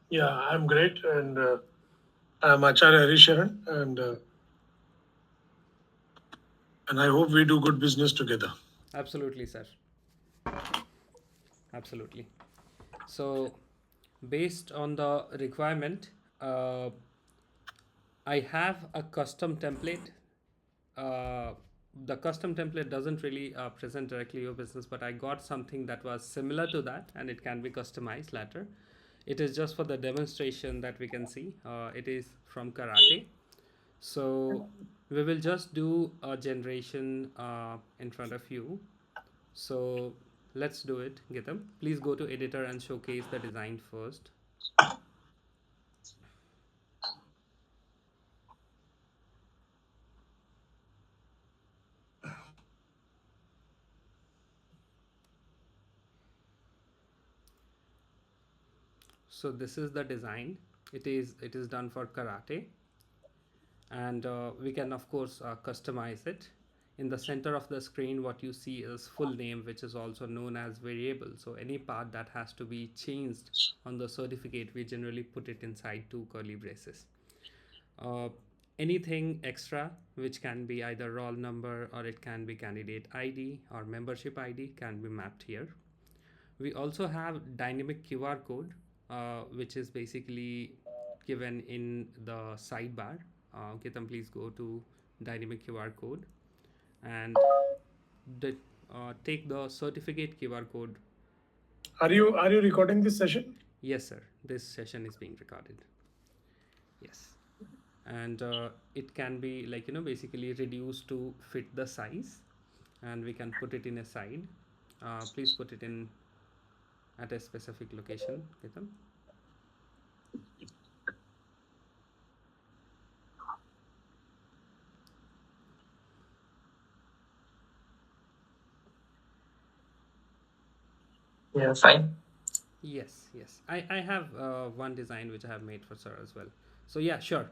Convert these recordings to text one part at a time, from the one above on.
Yeah, I'm great, and I'm Acharya Harisharan, and I hope we do good business together. Absolutely, sir. Absolutely. So, based on the requirement, uh, I have a custom template. Uh, the custom template doesn't really present directly your business, but I got something that was similar to that, and it can be customized later. It is just for the demonstration that we can see. It is from karate. So we will just do a generation in front of you. So let's do it, Gitam. Please go to editor and showcase the design first. So this is the design. It is done for karate, and we can of course customize it. In the center of the screen, what you see is full name, which is also known as variable. So any part that has to be changed on the certificate, we generally put it inside two curly braces. uh, Anything extra, which can be either roll number or it can be candidate id or membership id, can be mapped here. We also have dynamic QR code, which is basically given in the sidebar. Ketan, please go to dynamic QR code and the, take the certificate QR code. Are you recording this session? Yes, sir. This session is being recorded. Yes. And it can be like, basically reduced to fit the size, and we can put it in a side. Please put it in at a specific location, Ketan. Yeah, fine. Yes, yes. I have one design which I have made for sir as well. So yeah, sure.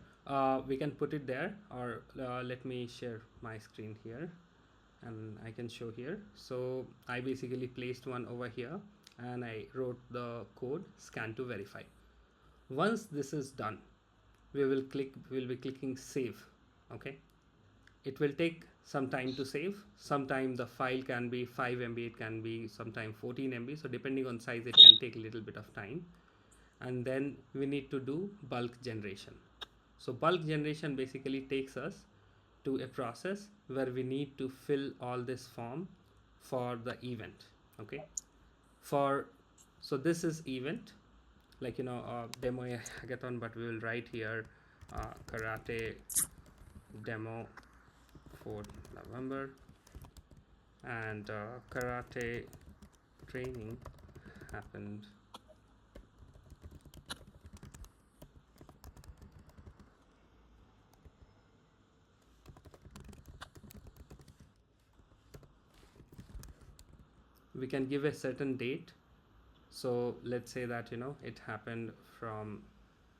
We can put it there, or let me share my screen here, and I can show here. So I basically placed one over here, and I wrote the code scan to verify. Once this is done, we'll be clicking save. Okay, it will take some time to save. Sometime the file can be 5 MB, it can be sometime 14 MB, so depending on size it can take a little bit of time. And then we need to do bulk generation. So bulk generation basically takes us to a process where we need to fill all this form for the event. Okay, for so this is event, like, demo hackathon, but we will write here karate demo for November, and karate training happened. We can give a certain date. So let's say that it happened from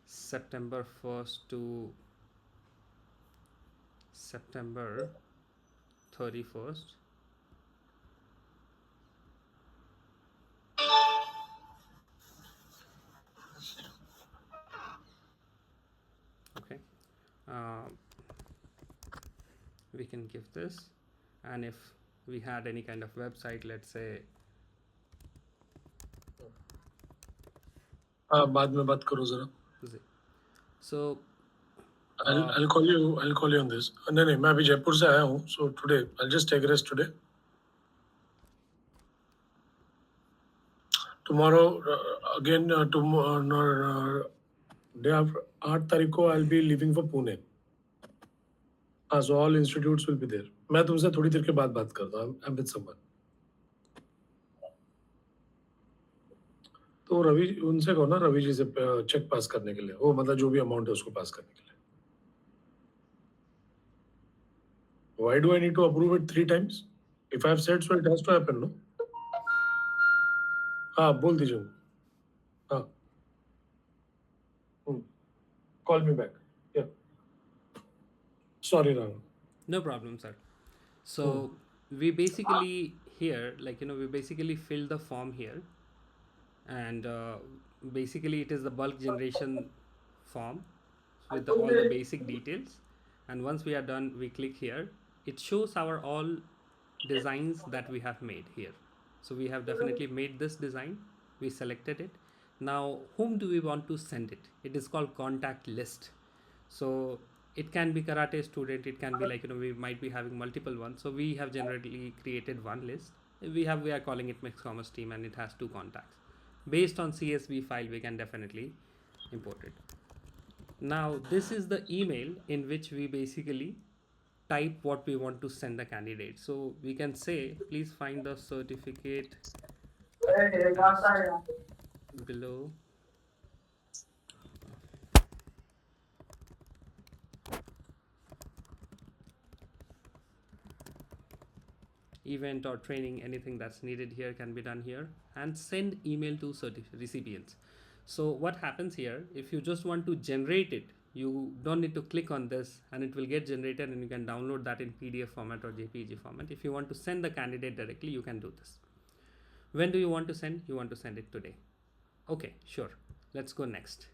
September 1st to September 31st. Okay, uh, we can give this. And if we had any kind of website, let's say, बाद में बात करो जरा. so I'll call you. I'll call you on this. नहीं नहीं, मैं अभी जयपुर से आया हूँ. So today I'll just take a rest today. Tomorrow again tomorrow day after 8 तारीख को I'll be leaving for Pune. So all institutes will be there. मैं तुमसे थोड़ी देर के बाद बात करता हूँ. I'm with someone. तो रवि उनसे कहो ना, रवि जी से चेक पास करने के लिए, वो मतलब जो भी अमाउंट है उसको पास करने के लिए. Why do I need to approve it 3 times? If I have said so, it has to happen, no? हाँ, बोल दीजिए. हाँ. Call me back. Yeah. Sorry, Rana. no problem, sir. So we basically here, like, we basically fill the form here, and basically it is the bulk generation form with all the basic details. And once we are done, we click here. It shows our all designs that we have made here. So we have definitely made this design. We selected it. Now, whom do we want to send it? It is called contact list. So it can be karate student. It can be like, we might be having multiple ones. So we have generally created one list. We are calling it mixed commerce team, and it has two contacts. Based on CSV file, we can definitely import it. Now, this is the email in which we basically type what we want to send the candidate. So we can say, please find the certificate attached below. Event or training, anything that's needed here can be done here, and send email to recipients. So what happens here, if you just want to generate it, you don't need to click on this and it will get generated, and you can download that in PDF format or JPG format. If you want to send the candidate directly, you can do this. When do you want to send? You want to send it today. Okay, sure. Let's go next.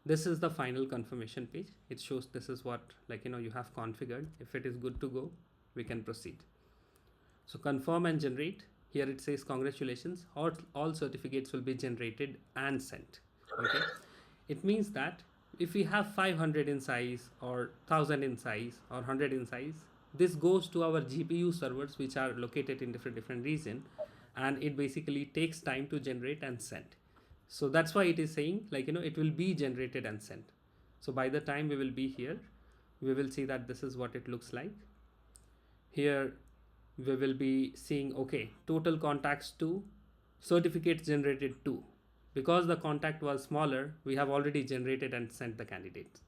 This is the final confirmation page. It shows this is what you have configured. If it is good to go, we can proceed. So confirm and generate. Here it says congratulations, all certificates will be generated and sent. Okay, it means that if we have 500 in size or 1000 in size or 100 in size, this goes to our GPU servers, which are located in different region, and it basically takes time to generate and send. So that's why it is saying it will be generated and sent. So by the time we will be here, we will see that this is what it looks like. Here we will be seeing, okay, total contacts 2, certificates generated 2. Because the contact was smaller, we have already generated and sent the candidates.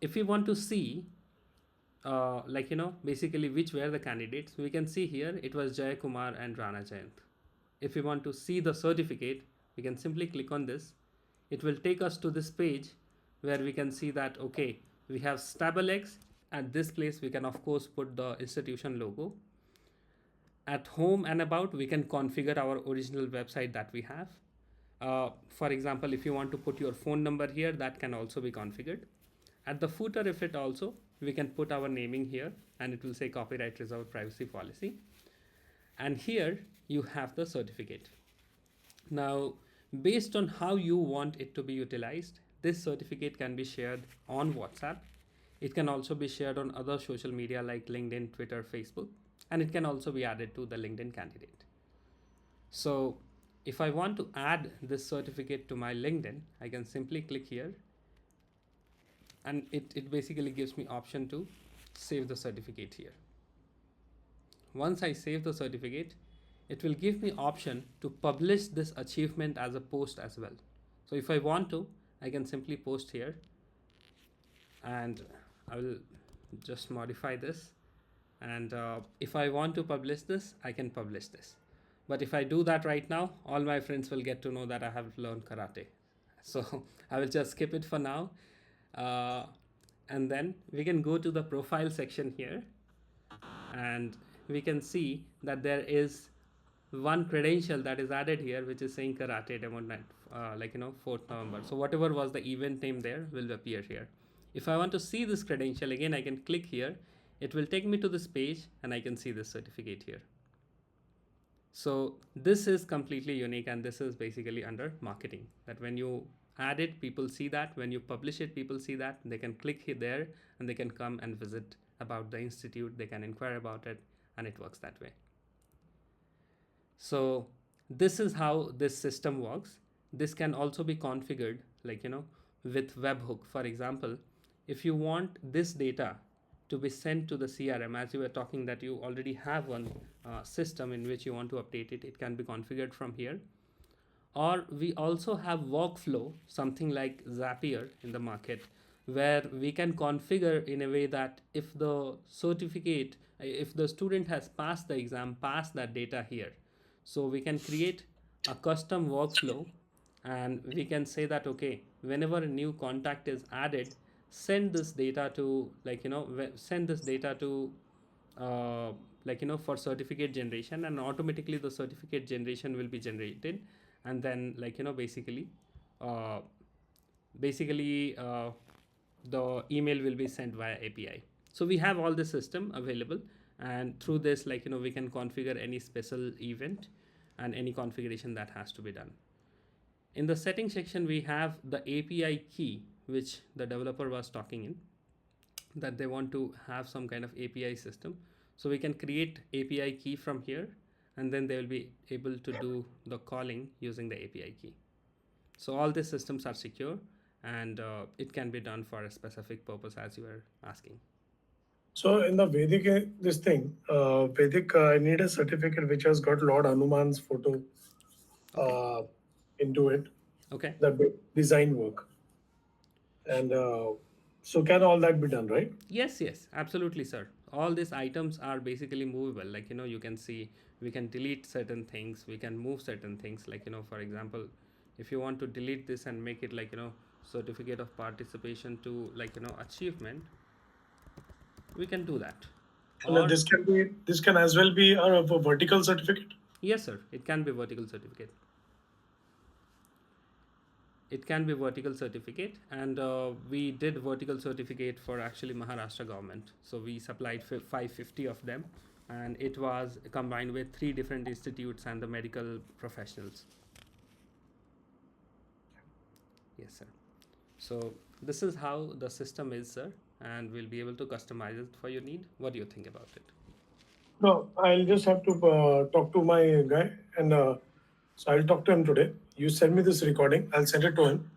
If we want to see basically which were the candidates, we can see here it was Jay Kumar and Rana Jayant. If we want to see the certificate, we can simply click on this. It will take us to this page where we can see that, okay, we have StableX. At this place, we can of course put the institution logo. At home and about, we can configure our original website that we have. For example, if you want to put your phone number here, that can also be configured. At the footer, if it also, we can put our naming here, and it will say copyright reserved privacy policy. And here you have the certificate. Now, based on how you want it to be utilized, this certificate can be shared on WhatsApp. It can also be shared on other social media like LinkedIn, Twitter, Facebook, and it can also be added to the LinkedIn candidate. So if I want to add this certificate to my LinkedIn, I can simply click here, and it basically gives me option to save the certificate here. Once I save the certificate, it will give me option to publish this achievement as a post as well. So if I want to, I can simply post here, and I will just modify this. And if I want to publish this, I can publish this. But if I do that right now, all my friends will get to know that I have learned karate. So I will just skip it for now. And then we can go to the profile section here, and we can see that there is one credential that is added here, which is saying karate demo night, 4th November. So whatever was the event name there will appear here. If I want to see this credential again, I can click here. It will take me to this page, and I can see this certificate here. So this is completely unique, and this is basically under marketing, that when you add it, people see that. When you publish it, people see that. They can click here there, and they can come and visit about the institute. They can inquire about it, and it works that way. So this is how this system works. This can also be configured with webhook. For example, if you want this data to be sent to the CRM, as you were talking that you already have one system in which you want to update it, it can be configured from here. Or we also have workflow, something like Zapier in the market, where we can configure in a way that if the certificate, if the student has passed the exam, pass that data here. So we can create a custom workflow, and we can say that, okay, whenever a new contact is added, send this data to send this data to for certificate generation, and automatically the certificate generation will be generated, and then uh, basically the email will be sent via API. So we have all the system available, and through this, we can configure any special event and any configuration that has to be done. In the settings section, we have the API key, which the developer was talking in, that they want to have some kind of API system. So we can create API key from here, and then they will be able to do the calling using the API key. So all these systems are secure, and it can be done for a specific purpose as you were asking. So in the Vedic, this thing, Vedic, I need a certificate which has got Lord Hanuman's photo Okay. uh, into it, Okay. the design work. And so can all that be done, right? Yes, yes, absolutely, sir. All these items are basically movable. You can see we can delete certain things, we can move certain things. For example, if you want to delete this and make it certificate of participation to achievement, we can do that. And Or this can as well be a vertical certificate. yes, sir, it can be vertical certificate. It can be vertical certificate, and we did vertical certificate for actually Maharashtra government. So we supplied 550 of them, and it was combined with 3 different institutes and the medical professionals. Yes, sir. So this is how the system is, sir, and we'll be able to customize it for your need. What do you think about it? No, I'll just have to talk to my guy, and so I'll talk to him today. You send me this recording, I'll send it to him,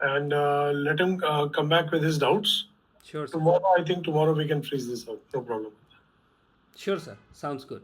and let him come back with his doubts. Sure, sir. Tomorrow, I think tomorrow we can freeze this out. No problem. Sure, sir. Sounds good.